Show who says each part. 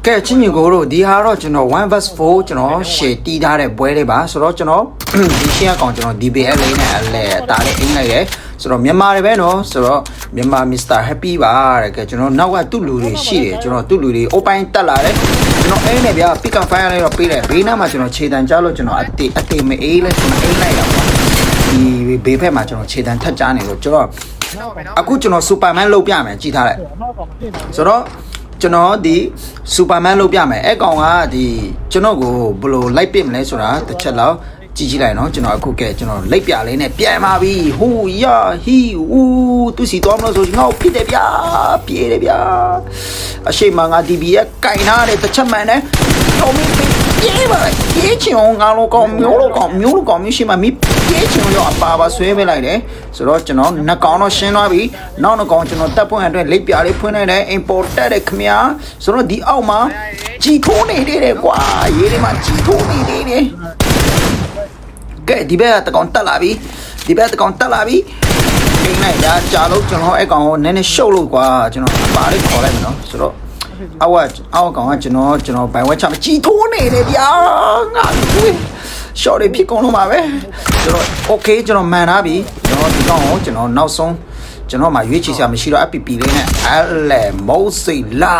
Speaker 1: ကဲချင်းညီကိုတို့ဒီဟာတော့ကျွန်တော် 1vs4 ကျွန်တော် share တီးထားတဲ့ပွဲလေးပါဆိုတော့ကျွန်တော်ဒီရှင်းအကောင်ကျွန်တော် DBL လေးနဲ့အလဲတားလေးအင်းလိုက်ရဲဆိုတော့မြန်မာတွေပဲနော်ဆိုတော့မြန်မာ Mr. Happy ပါတဲ့ကဲကျွန်တော်နောက်ကသူ့လူတွေရှိတယ်ကျွန်တော်သူ့လူတွေ open တက်လာတယ်ကျွန်တော်အိမ်နဲ့ဗျာ pick up fire လေးတော့ပေးတယ်ဘေးနားမှာကျွန်တော်ခြေတံကြားလို့ကျွန်တော်အတေမအေးလဲကျွန်တော်အိမ်လိုက်ရပါဒီဘေးဖက်မှာကျွန်တော်ခြေတံထက်ကြားနေလို့ကျွန်တော်အခုကျွန်တော် Superman လုပ်ပြမယ်ကြည့်ထားလိုက်ဆိုတော့ကျွန်တော်ဒီ Superman လုပ်ပြမယ်အဲ့ကောင်ကဒီကျွန်တော်ကိုဘယ်လိုလိုက်ပစ်မလဲဆိုတာတစ်ချက်လောက်ကြည့်ကြည့်လိုက်နော်ကျွန်တော်အခုကဲကျွန်တော်လိပ်ပြလေးနဲ့ပြန်ပါပြီဟူယာဟီဦးသူစီတော်မလို့ဆိုငါ့ကိုဖြစ်တယ်ဗျာပြေးတယ်ဗျာအရှိမငါ DB ရဲ့ကင်နာတဲ့တစ်ချက်မှန်နဲ့တော်မင်းပြေးပါပြေးချင်အောင်ငါလိုကောင်မျိုးလိုကောင်မျိုးရှိမှမိပြေးချင်လို့အပါဆွဲပေးလိုက်တယ်ဆိုတော့ကျွန်တော်နှစ်ကောင်တော့ရှင်းသွားပြီနောက်နှစ်ကောင်ကျွန်တော်တက်ဖွင့်အတွက်လိပ်ပြလေးဖွင့်လိုက်တယ် import တက်တယ်ခင်ဗျာဆိုတော့ဒီအောက်မှာကြီးထိုးနေတယ်ကွာရေးထဲမှာကြီးထိုးနေတယ်ကဲဒီဘက်တကောင်တက်လာပြီဒီဘက်တကောင်တက်လာပြီအိမ်လိုက်ဒါကြာလို့ကျွန်တော်အဲ့ကောင်ကိုနည်းနည်းရှုပ်လို့ကွာကျွန်တော်အပါလေးခေါ်လိုက်မယ်နော်ဆိုတော့အောက်ကောင်ကကျွန်တော်ဘိုင်ဝက်ချမကြီးထိုးနေတယ်ဗျာငါရှော့လေးဖြစ်ကုန်လို့ပါပဲကျွန်တော် okay ကျွန်တော်မှန်သားပြီကျွန်တော်ဒီကောင်ကိုကျွန်တော်နောက်ဆုံးကျွန်တော်မှရွေးချယ်စရာမရှိတော့ FPP လေးနဲ့အဲ့လေမိုးစိတ်လာ